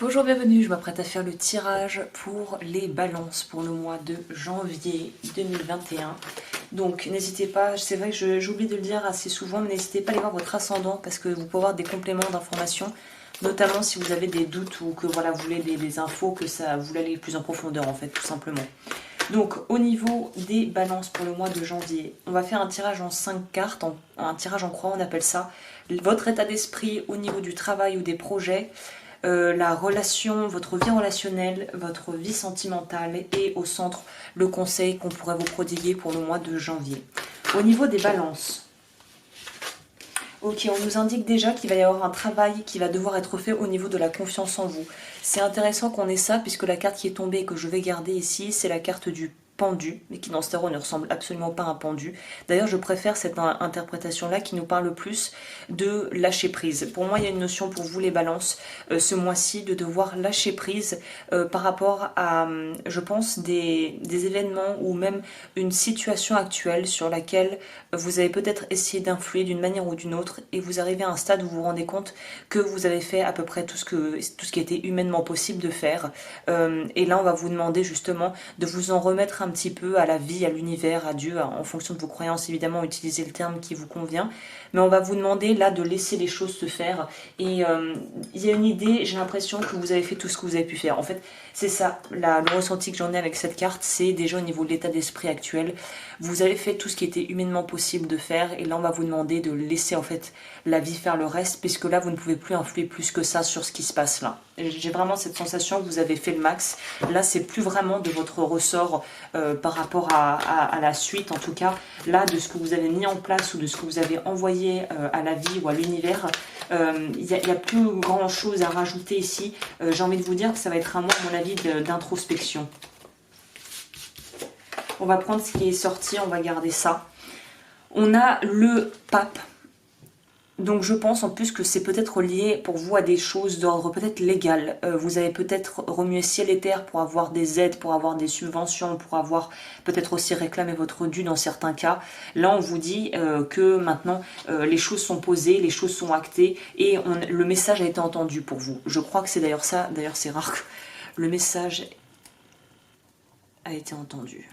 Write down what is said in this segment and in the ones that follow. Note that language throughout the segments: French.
Bonjour, bienvenue, je m'apprête à faire le tirage pour les balances pour le mois de janvier 2021. Donc n'hésitez pas, c'est vrai que j'oublie de le dire assez souvent, mais n'hésitez pas à aller voir votre ascendant parce que vous pouvez avoir des compléments d'informations, notamment si vous avez des doutes ou que voilà, vous voulez des infos, que ça vous voulez aller plus en profondeur en fait, tout simplement. Donc au niveau des balances pour le mois de janvier, on va faire un tirage en 5 cartes, un tirage en croix on appelle ça. Votre état d'esprit au niveau du travail ou des projets, la relation, votre vie relationnelle, votre vie sentimentale et au centre le conseil qu'on pourrait vous prodiguer pour le mois de janvier. Au niveau des balances, ok, on nous indique déjà qu'il va y avoir un travail qui va devoir être fait au niveau de la confiance en vous. C'est intéressant qu'on ait ça puisque la carte qui est tombée et que je vais garder ici, c'est la carte du pendu, mais qui dans ce tarot ne ressemble absolument pas à un pendu. D'ailleurs, je préfère cette interprétation-là qui nous parle plus de lâcher prise. Pour moi, il y a une notion pour vous les balances ce mois-ci de devoir lâcher prise par rapport à, je pense, des événements ou même une situation actuelle sur laquelle vous avez peut-être essayé d'influer d'une manière ou d'une autre et vous arrivez à un stade où vous vous rendez compte que vous avez fait à peu près tout ce qui était humainement possible de faire. Et là, on va vous demander justement de vous en remettre un petit peu à la vie, à l'univers, à Dieu, en fonction de vos croyances, évidemment, utilisez le terme qui vous convient. Mais on va vous demander là de laisser les choses se faire. Et il y a une idée, j'ai l'impression que vous avez fait tout ce que vous avez pu faire. En fait, c'est ça, le ressenti que j'en ai avec cette carte, c'est déjà au niveau de l'état d'esprit actuel. Vous avez fait tout ce qui était humainement possible de faire. Et là, on va vous demander de laisser en fait la vie faire le reste, puisque là, vous ne pouvez plus influer plus que ça sur ce qui se passe là. J'ai vraiment cette sensation que vous avez fait le max. Là, c'est plus vraiment de votre ressort par rapport à la suite, en tout cas, là, de ce que vous avez mis en place ou de ce que vous avez envoyé à la vie ou à l'univers. Il n'y a plus grand chose à rajouter ici. J'ai envie de vous dire que ça va être un mois, à mon avis, d'introspection. On va prendre ce qui est sorti, on va garder ça. On a le pape. Donc je pense en plus que c'est peut-être lié pour vous à des choses d'ordre peut-être légal. Vous avez peut-être remué ciel et terre pour avoir des aides, pour avoir des subventions, pour avoir peut-être aussi réclamé votre dû dans certains cas. Là on vous dit que maintenant les choses sont posées, les choses sont actées et le message a été entendu pour vous. Je crois que c'est d'ailleurs ça, d'ailleurs c'est rare que le message a été entendu.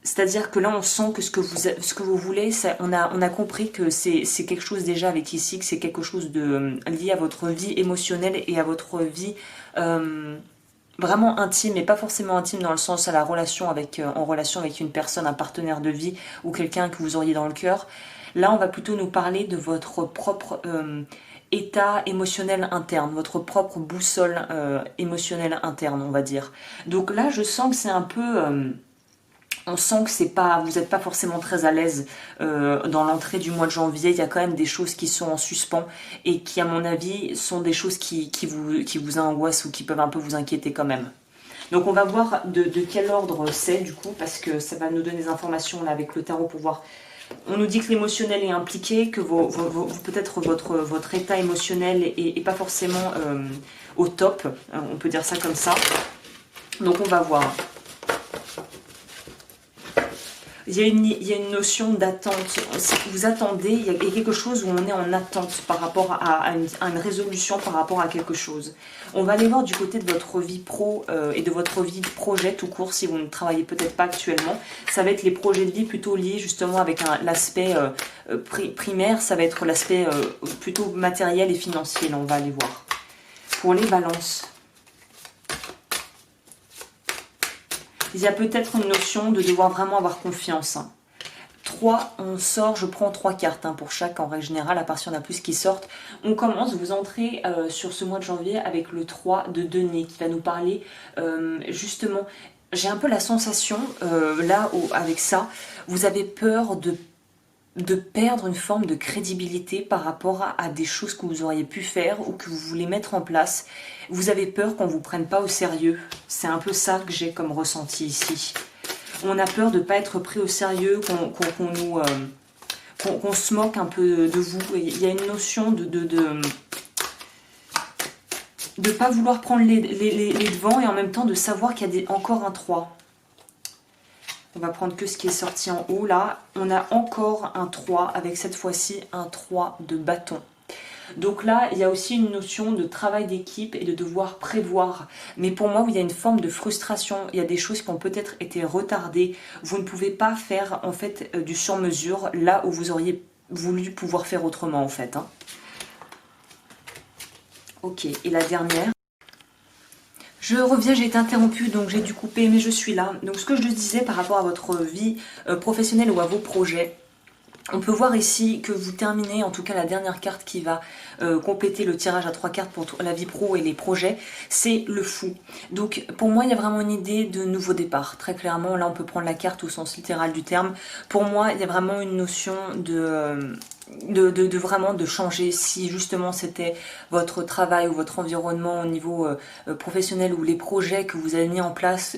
C'est-à-dire que là, on sent que ce que vous voulez, on a compris que c'est quelque chose déjà avec ici, que c'est quelque chose de lié à votre vie émotionnelle et à votre vie vraiment intime, et pas forcément intime dans le sens à la relation en relation avec une personne, un partenaire de vie ou quelqu'un que vous auriez dans le cœur. Là, on va plutôt nous parler de votre propre état émotionnel interne, votre propre boussole émotionnelle interne, on va dire. Donc là, je sens que c'est un peu... on sent que vous n'êtes pas forcément très à l'aise dans l'entrée du mois de janvier. Il y a quand même des choses qui sont en suspens et qui, à mon avis, sont des choses qui vous angoissent ou qui peuvent un peu vous inquiéter quand même. Donc on va voir de quel ordre c'est du coup, parce que ça va nous donner des informations là avec le tarot pour voir. On nous dit que l'émotionnel est impliqué, que peut-être votre état émotionnel est pas forcément au top, on peut dire ça comme ça. Donc on va voir. Il y a une notion d'attente. Vous attendez, il y a quelque chose où on est en attente par rapport à une résolution, par rapport à quelque chose. On va aller voir du côté de votre vie pro et de votre vie de projet tout court, si vous ne travaillez peut-être pas actuellement. Ça va être les projets de vie plutôt liés justement avec l'aspect primaire, ça va être l'aspect plutôt matériel et financier. Là, on va aller voir. Pour les balances. Il y a peut-être une notion de devoir vraiment avoir confiance. 3, on sort, je prends 3 cartes pour chaque en règle générale, à part si on a plus qui sortent. On commence, vous entrez sur ce mois de janvier avec le 3 de denier qui va nous parler justement, j'ai un peu la sensation là avec ça, vous avez peur de perdre une forme de crédibilité par rapport à des choses que vous auriez pu faire ou que vous voulez mettre en place. Vous avez peur qu'on ne vous prenne pas au sérieux. C'est un peu ça que j'ai comme ressenti ici. On a peur de ne pas être pris au sérieux, qu'on se moque un peu de vous. Il y a une notion de pas vouloir prendre les devants et en même temps de savoir qu'il y a encore un 3. On va prendre que ce qui est sorti en haut là. On a encore un 3 avec cette fois-ci un 3 de bâton. Donc là, il y a aussi une notion de travail d'équipe et de devoir prévoir. Mais pour moi, il y a une forme de frustration. Il y a des choses qui ont peut-être été retardées. Vous ne pouvez pas faire en fait du sur-mesure là où vous auriez voulu pouvoir faire autrement en fait. Hein. Ok, et la dernière. Je reviens, j'ai été interrompue, donc j'ai dû couper, mais je suis là. Donc ce que je disais par rapport à votre vie professionnelle ou à vos projets, on peut voir ici que vous terminez, en tout cas la dernière carte qui va compléter le tirage à 3 cartes pour la vie pro et les projets, c'est le fou. Donc pour moi, il y a vraiment une idée de nouveau départ. Très clairement, là on peut prendre la carte au sens littéral du terme. Pour moi, il y a vraiment une notion de vraiment de changer. Si justement c'était votre travail ou votre environnement au niveau professionnel ou les projets que vous avez mis en place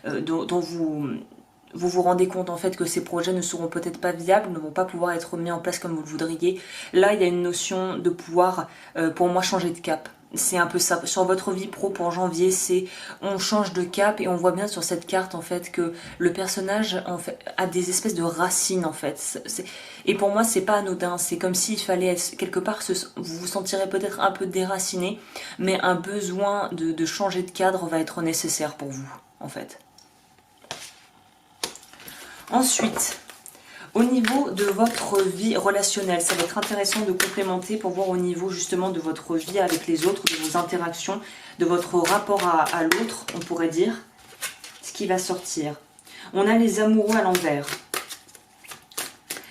dont vous vous rendez compte en fait que ces projets ne seront peut-être pas viables, ne vont pas pouvoir être mis en place comme vous le voudriez. Là, il y a une notion de pouvoir, pour moi, changer de cap. C'est un peu ça. Sur votre vie pro pour janvier, c'est on change de cap et on voit bien sur cette carte en fait que le personnage en fait, a des espèces de racines en fait. Et pour moi, c'est pas anodin. C'est comme s'il fallait être, quelque part, vous vous sentirez peut-être un peu déraciné, mais un besoin de changer de cadre va être nécessaire pour vous en fait. Ensuite, au niveau de votre vie relationnelle, ça va être intéressant de complémenter pour voir au niveau justement de votre vie avec les autres, de vos interactions, de votre rapport à l'autre, on pourrait dire, ce qui va sortir. On a les amoureux à l'envers.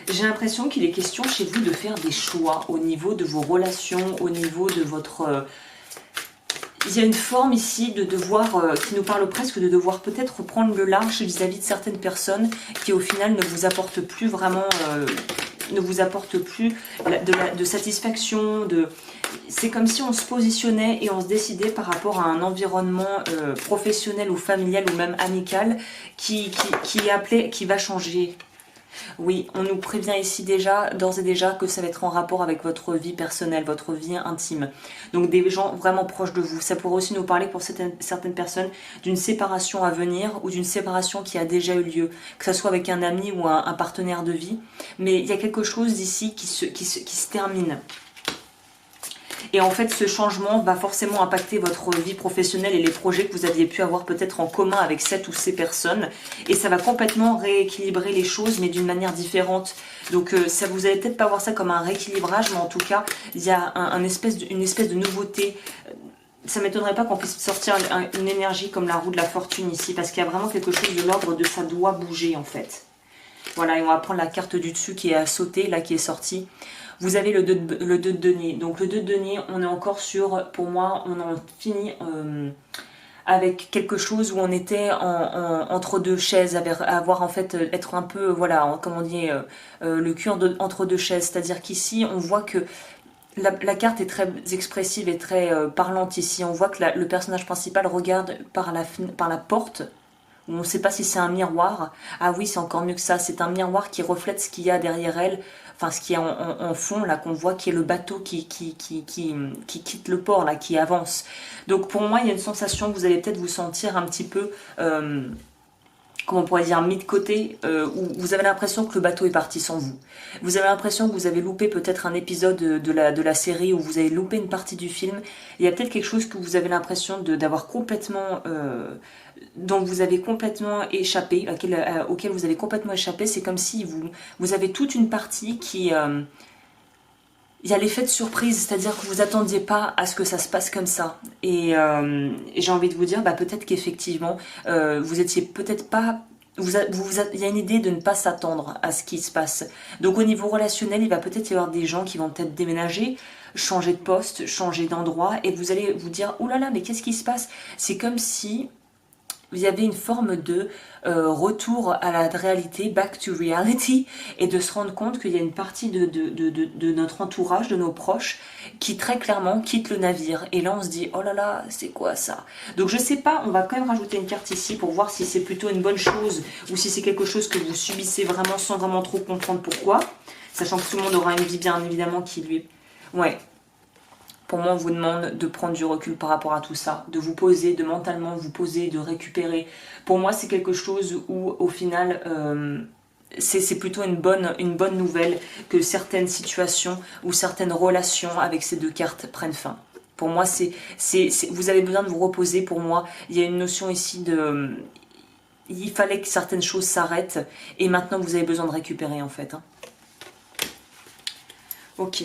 J'ai l'impression qu'il est question chez vous de faire des choix au niveau de vos relations, au niveau de votre... Il y a une forme ici de devoir, qui nous parle presque de devoir peut-être prendre le large vis-à-vis de certaines personnes qui au final ne vous apportent plus vraiment, ne vous apportent plus de satisfaction. C'est comme si on se positionnait et on se décidait par rapport à un environnement professionnel ou familial ou même amical qui va changer. Oui, on nous prévient ici déjà, d'ores et déjà, que ça va être en rapport avec votre vie personnelle, votre vie intime. Donc des gens vraiment proches de vous. Ça pourrait aussi nous parler pour certaines personnes d'une séparation à venir ou d'une séparation qui a déjà eu lieu, que ce soit avec un ami ou un partenaire de vie. Mais il y a quelque chose d'ici qui se termine. Et en fait, ce changement va forcément impacter votre vie professionnelle et les projets que vous aviez pu avoir peut-être en commun avec cette ou ces personnes. Et ça va complètement rééquilibrer les choses, mais d'une manière différente. Donc, ça, vous allez peut-être pas voir ça comme un rééquilibrage, mais en tout cas, il y a une espèce de nouveauté. Ça m'étonnerait pas qu'on puisse sortir une énergie comme la roue de la fortune ici, parce qu'il y a vraiment quelque chose de l'ordre de ça doit bouger en fait. Voilà, et on va prendre la carte du dessus qui est à sauter, là, qui est sortie. Vous avez le 2 de denier. Donc le 2 de denier, on est encore sur, pour moi, on en finit avec quelque chose où on était entre deux chaises, avoir en fait, être un peu, voilà, comment on dit, le cul entre deux chaises. C'est-à-dire qu'ici, on voit que la carte est très expressive et très parlante ici. On voit que le personnage principal regarde par la porte. On ne sait pas si c'est un miroir. Ah oui, c'est encore mieux que ça. C'est un miroir qui reflète ce qu'il y a derrière elle. Enfin, ce qui est en fond, là, qu'on voit, qui est le bateau qui quitte le port, là, qui avance. Donc, pour moi, il y a une sensation que vous allez peut-être vous sentir un petit peu... comment on pourrait dire, mis de côté, où vous avez l'impression que le bateau est parti sans vous. Vous avez l'impression que vous avez loupé peut-être un épisode de la série, ou vous avez loupé une partie du film. Il y a peut-être quelque chose que vous avez l'impression d'avoir complètement... dont vous avez complètement échappé, auquel vous avez complètement échappé. C'est comme si vous avez toute une partie qui... il y a l'effet de surprise, c'est-à-dire que vous attendiez pas à ce que ça se passe comme ça. Et j'ai envie de vous dire, peut-être qu'effectivement, vous étiez peut-être pas... il y a une idée de ne pas s'attendre à ce qui se passe. Donc au niveau relationnel, il va peut-être y avoir des gens qui vont peut-être déménager, changer de poste, changer d'endroit, et vous allez vous dire, oh là là, mais qu'est-ce qui se passe? C'est comme si... il y avait une forme de retour à la réalité, back to reality, et de se rendre compte qu'il y a une partie de notre entourage, de nos proches, qui très clairement quitte le navire. Et là on se dit, oh là là, c'est quoi ça? Donc je sais pas, on va quand même rajouter une carte ici pour voir si c'est plutôt une bonne chose, ou si c'est quelque chose que vous subissez vraiment sans vraiment trop comprendre pourquoi, sachant que tout le monde aura une vie bien évidemment qui lui... Ouais. Pour moi, on vous demande de prendre du recul par rapport à tout ça, de vous poser, de mentalement vous poser, de récupérer. Pour moi, c'est quelque chose où, au final, c'est plutôt une bonne nouvelle que certaines situations ou certaines relations avec ces deux cartes prennent fin. Pour moi, vous avez besoin de vous reposer. Pour moi, il y a une notion ici de... Il fallait que certaines choses s'arrêtent et maintenant vous avez besoin de récupérer en fait. Hein. Ok.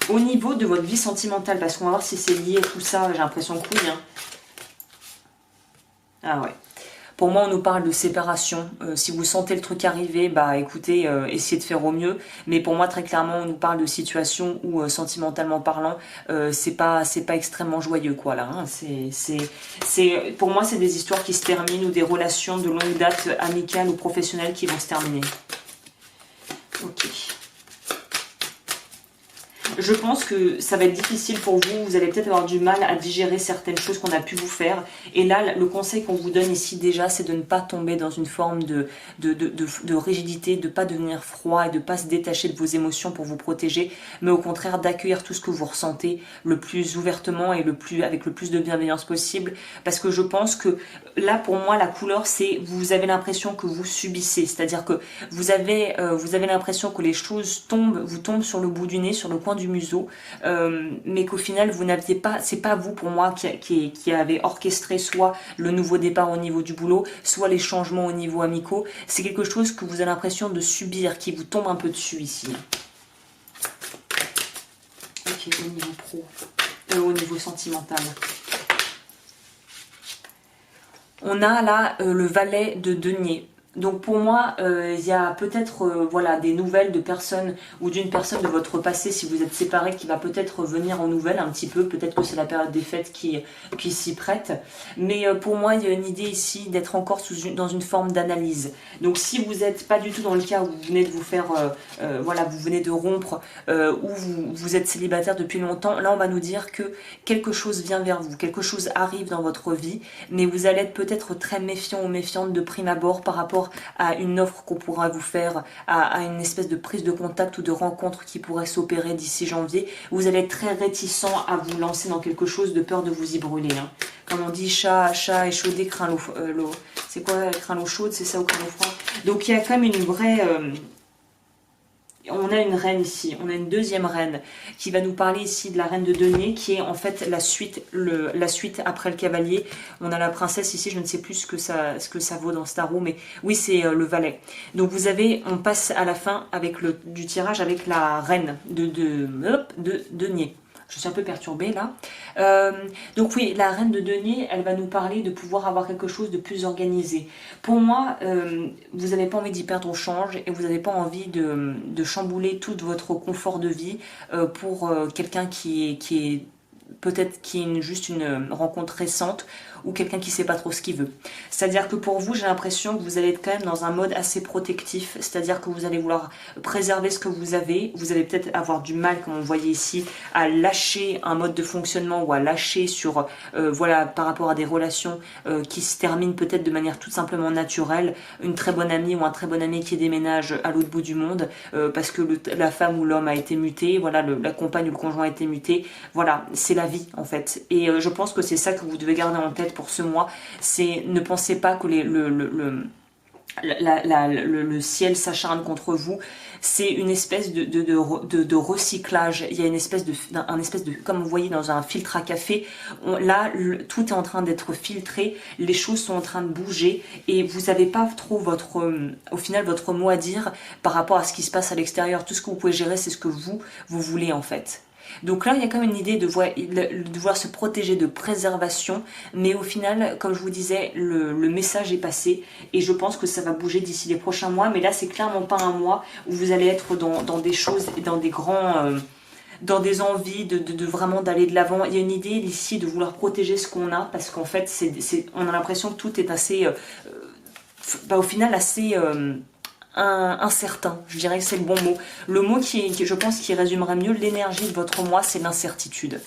Au niveau de votre vie sentimentale, parce qu'on va voir si c'est lié à tout ça, j'ai l'impression que oui. Hein. Ah ouais. Pour moi, on nous parle de séparation. Si vous sentez le truc arriver, bah écoutez, essayez de faire au mieux. Mais pour moi, très clairement, on nous parle de situations où, sentimentalement parlant, c'est pas extrêmement joyeux, quoi, là. Hein. Pour moi, c'est des histoires qui se terminent ou des relations de longue date, amicales ou professionnelles qui vont se terminer. Ok. Je pense que ça va être difficile pour vous, vous allez peut-être avoir du mal à digérer certaines choses qu'on a pu vous faire. Et là, le conseil qu'on vous donne ici déjà, c'est de ne pas tomber dans une forme de rigidité, de ne pas devenir froid et de ne pas se détacher de vos émotions pour vous protéger, mais au contraire d'accueillir tout ce que vous ressentez le plus ouvertement et avec le plus de bienveillance possible. Parce que je pense que là, pour moi, la couleur, c'est vous avez l'impression que vous subissez, c'est-à-dire que vous avez l'impression que les choses vous tombent sur le bout du nez, sur le coin du museau, mais qu'au final vous n'aviez pas, c'est pas vous pour moi qui avez orchestré soit le nouveau départ au niveau du boulot, soit les changements au niveau amicaux, c'est quelque chose que vous avez l'impression de subir, qui vous tombe un peu dessus ici. Ok, au niveau pro, au niveau sentimental. On a là le valet de denier. Donc pour moi, il y a peut-être voilà, des nouvelles de personnes ou d'une personne de votre passé, si vous êtes séparés, qui va peut-être venir en nouvelles un petit peu. Peut-être que c'est la période des fêtes qui s'y prête. Mais pour moi, il y a une idée ici d'être encore dans une forme d'analyse. Donc si vous n'êtes pas du tout dans le cas où vous venez de vous faire, voilà, vous venez de rompre, ou vous êtes célibataire depuis longtemps, là on va nous dire que quelque chose vient vers vous, quelque chose arrive dans votre vie, mais vous allez être peut-être très méfiant ou méfiante de prime abord par rapport à une offre qu'on pourra vous faire, à une espèce de prise de contact ou de rencontre qui pourrait s'opérer d'ici janvier. Vous allez être très réticent à vous lancer dans quelque chose de peur de vous y brûler. Hein. Comme on dit, chat échaudé craint l'eau. C'est quoi, craint l'eau chaude, c'est ça, ou craint l'eau froide. Donc il y a quand même une vraie... on a une reine ici, on a une deuxième reine qui va nous parler ici de la reine de denier qui est en fait la suite après le cavalier. On a la princesse ici, je ne sais plus ce que ça vaut dans ce tarot, mais oui c'est le valet. Donc on passe à la fin avec du tirage avec la reine de denier. Je suis un peu perturbée là. Donc oui, la reine de denier, elle va nous parler de pouvoir avoir quelque chose de plus organisé. Pour moi, vous n'avez pas envie d'y perdre au change et vous n'avez pas envie de chambouler tout votre confort de vie pour quelqu'un qui est peut-être juste une rencontre récente ou quelqu'un qui ne sait pas trop ce qu'il veut. C'est-à-dire que pour vous, j'ai l'impression que vous allez être quand même dans un mode assez protectif, c'est-à-dire que vous allez vouloir préserver ce que vous allez peut-être avoir du mal, comme on voyait ici, à lâcher un mode de fonctionnement ou à lâcher sur, voilà, par rapport à des relations qui se terminent peut-être de manière tout simplement naturelle, une très bonne amie ou un très bon ami qui déménage à l'autre bout du monde, parce que la femme ou l'homme a été muté, voilà, la compagne ou le conjoint a été muté, voilà, c'est la vie en fait. Et je pense que c'est ça que vous devez garder en tête pour ce mois, c'est ne pensez pas que le ciel s'acharne contre vous, c'est une espèce de recyclage, il y a une espèce de, comme vous voyez dans un filtre à café, tout est en train d'être filtré, les choses sont en train de bouger et vous n'avez pas trop au final votre mot à dire par rapport à ce qui se passe à l'extérieur. Tout ce que vous pouvez gérer, c'est ce que vous voulez en fait. Donc là, il y a quand même une idée de vouloir se protéger, de préservation, mais au final, comme je vous disais, le message est passé et je pense que ça va bouger d'ici les prochains mois, mais là, c'est clairement pas un mois où vous allez être dans des choses, dans des grands... dans des envies de vraiment d'aller de l'avant. Il y a une idée ici de vouloir protéger ce qu'on a, parce qu'en fait, on a l'impression que tout est assez... au final, assez... incertain, je dirais que c'est le bon mot. Le mot qui je pense qui résumerait mieux l'énergie de votre mois, c'est l'incertitude.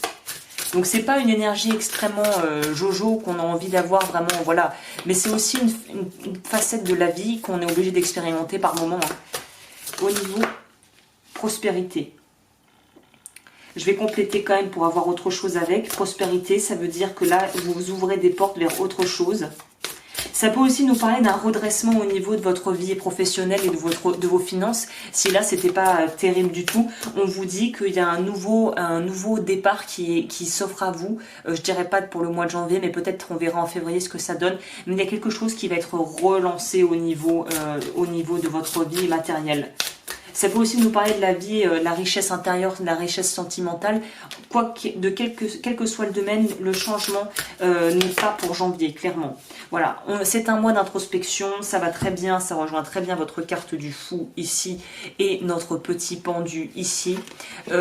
Donc c'est pas une énergie extrêmement jojo qu'on a envie d'avoir vraiment, voilà. Mais c'est aussi une facette de la vie qu'on est obligé d'expérimenter par moments. Hein. Au niveau prospérité. Je vais compléter quand même pour avoir autre chose avec. Prospérité, ça veut dire que là, vous ouvrez des portes vers autre chose. Ça peut aussi nous parler d'un redressement au niveau de votre vie professionnelle et de vos finances. Si là, c'était pas terrible du tout, on vous dit qu'il y a un nouveau départ qui s'offre à vous. Je dirais pas pour le mois de janvier, mais peut-être on verra en février ce que ça donne. Mais il y a quelque chose qui va être relancé au niveau de votre vie matérielle. Ça peut aussi nous parler de la vie, la richesse intérieure, la richesse sentimentale. Quel que soit le domaine, le changement n'est pas pour janvier, clairement. Voilà, c'est un mois d'introspection, ça va très bien, ça rejoint très bien votre carte du fou ici et notre petit pendu ici,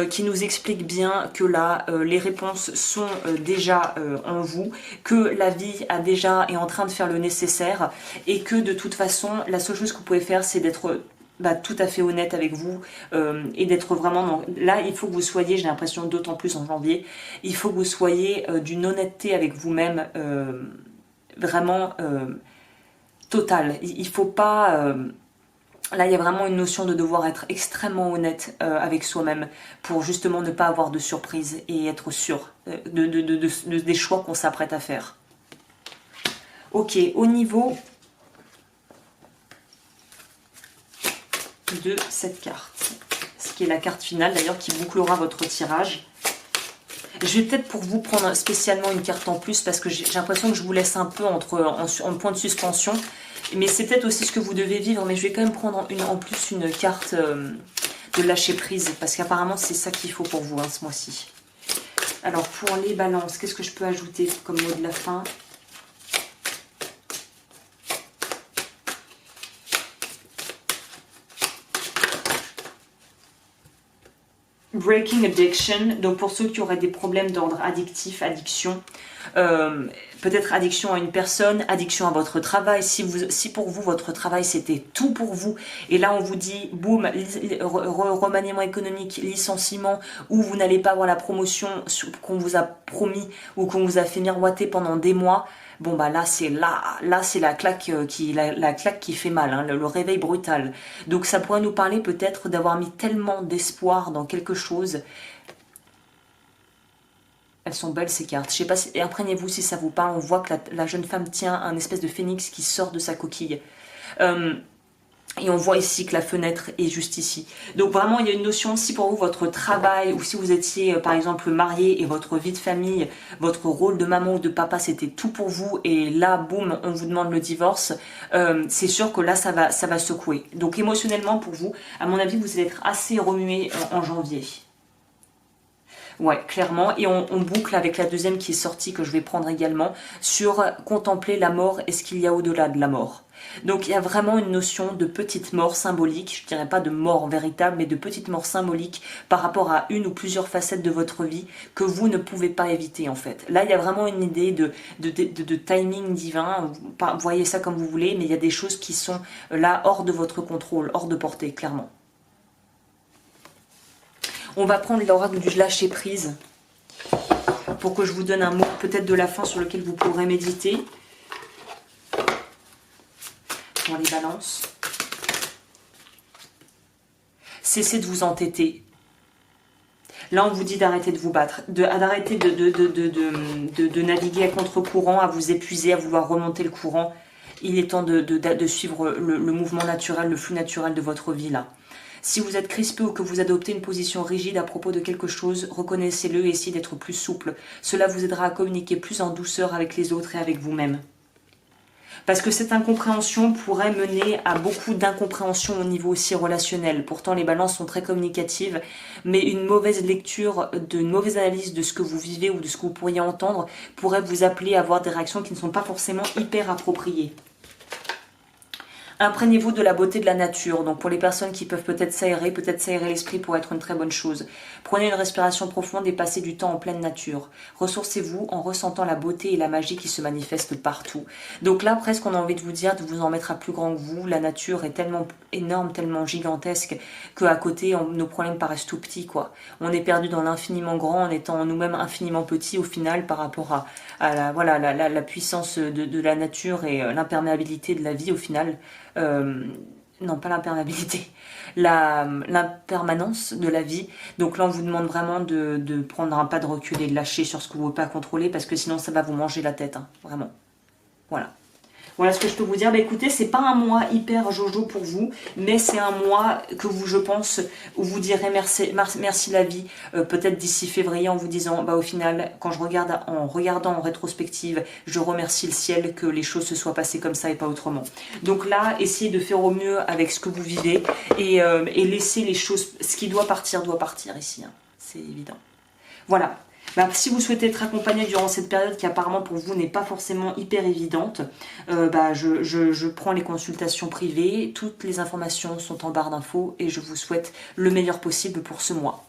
qui nous explique bien que là, les réponses sont déjà en vous, que la vie est en train de faire le nécessaire et que de toute façon, la seule chose que vous pouvez faire, c'est d'être tout à fait honnête avec vous et d'être vraiment là il faut que vous soyez, j'ai l'impression d'autant plus en janvier, il faut que vous soyez d'une honnêteté avec vous-même vraiment totale. Il faut pas là il y a vraiment une notion de devoir être extrêmement honnête avec soi-même pour justement ne pas avoir de surprise et être sûr des choix qu'on s'apprête à faire. Ok, au niveau de cette carte, ce qui est la carte finale d'ailleurs qui bouclera votre tirage. Je vais peut-être pour vous prendre spécialement une carte en plus parce que j'ai l'impression que je vous laisse un peu en point de suspension, mais c'est peut-être aussi ce que vous devez vivre, mais je vais quand même prendre en plus une carte de lâcher prise parce qu'apparemment c'est ça qu'il faut pour vous ce mois-ci. Alors pour les balances, qu'est-ce que je peux ajouter comme mot de la fin ? Breaking addiction, donc pour ceux qui auraient des problèmes d'ordre addictif, addiction, peut-être addiction à une personne, addiction à votre travail, si pour vous votre travail c'était tout pour vous, et là on vous dit boum, remaniement économique, licenciement, ou vous n'allez pas avoir la promotion qu'on vous a promis ou qu'on vous a fait miroiter pendant des mois, bon bah là c'est la claque qui fait mal, hein, le réveil brutal. Donc ça pourrait nous parler peut-être d'avoir mis tellement d'espoir dans quelque chose. Elles sont belles ces cartes. Je sais pas si, imprégnez-vous si ça vous parle. On voit que la jeune femme tient un espèce de phénix qui sort de sa coquille. Et on voit ici que la fenêtre est juste ici. Donc vraiment, il y a une notion, si pour vous, votre travail, ou si vous étiez, par exemple, marié et votre vie de famille, votre rôle de maman ou de papa, c'était tout pour vous, et là, boum, on vous demande le divorce, c'est sûr que là, ça va secouer. Donc émotionnellement, pour vous, à mon avis, vous allez être assez remué en janvier. Ouais, clairement. Et on boucle avec la deuxième qui est sortie, que je vais prendre également, sur contempler la mort et ce qu'il y a au-delà de la mort. Donc il y a vraiment une notion de petite mort symbolique, je dirais pas de mort véritable, mais de petite mort symbolique par rapport à une ou plusieurs facettes de votre vie que vous ne pouvez pas éviter en fait. Là il y a vraiment une idée de timing divin, vous voyez ça comme vous voulez, mais il y a des choses qui sont là hors de votre contrôle, hors de portée, clairement. On va prendre l'oracle du lâcher prise pour que je vous donne un mot peut-être de la fin sur lequel vous pourrez méditer. Pour les balances. Cessez de vous entêter. Là, on vous dit d'arrêter de vous battre, d'arrêter de naviguer à contre-courant, à vous épuiser, à vouloir remonter le courant. Il est temps de suivre le mouvement naturel, le flux naturel de votre vie là. Si vous êtes crispé ou que vous adoptez une position rigide à propos de quelque chose, reconnaissez-le et essayez d'être plus souple. Cela vous aidera à communiquer plus en douceur avec les autres et avec vous-même. Parce que cette incompréhension pourrait mener à beaucoup d'incompréhension au niveau aussi relationnel. Pourtant, les balances sont très communicatives, mais une mauvaise lecture, une mauvaise analyse de ce que vous vivez ou de ce que vous pourriez entendre pourrait vous appeler à avoir des réactions qui ne sont pas forcément hyper appropriées. Imprégnez-vous de la beauté de la nature. Donc pour les personnes qui peuvent peut-être s'aérer l'esprit pour être une très bonne chose. Prenez une respiration profonde et passez du temps en pleine nature. Ressourcez-vous en ressentant la beauté et la magie qui se manifestent partout. Donc là, presque, on a envie de vous dire de vous en mettre à plus grand que vous. La nature est tellement énorme, tellement gigantesque qu'à côté, nos problèmes paraissent tout petits, quoi. On est perdu dans l'infiniment grand en étant nous-mêmes infiniment petits au final par rapport à la puissance de la nature et l'imperméabilité de la vie au final. Non, pas l'imperméabilité, l'impermanence de la vie. Donc là, on vous demande vraiment de prendre un pas de recul et de lâcher sur ce que vous ne pouvez pas contrôler parce que sinon, ça va vous manger la tête, hein, vraiment. Voilà. Voilà ce que je peux vous dire. Bah écoutez, c'est pas un mois hyper jojo pour vous, mais c'est un mois que vous, je pense, où vous direz merci la vie, peut-être d'ici février en vous disant, bah au final, quand je regarde en regardant en rétrospective, je remercie le ciel que les choses se soient passées comme ça et pas autrement. Donc là, essayez de faire au mieux avec ce que vous vivez et laissez les choses, ce qui doit partir ici, hein. C'est évident. Voilà. Bah, si vous souhaitez être accompagné durant cette période qui apparemment pour vous n'est pas forcément hyper évidente, bah, je prends les consultations privées, toutes les informations sont en barre d'infos et je vous souhaite le meilleur possible pour ce mois.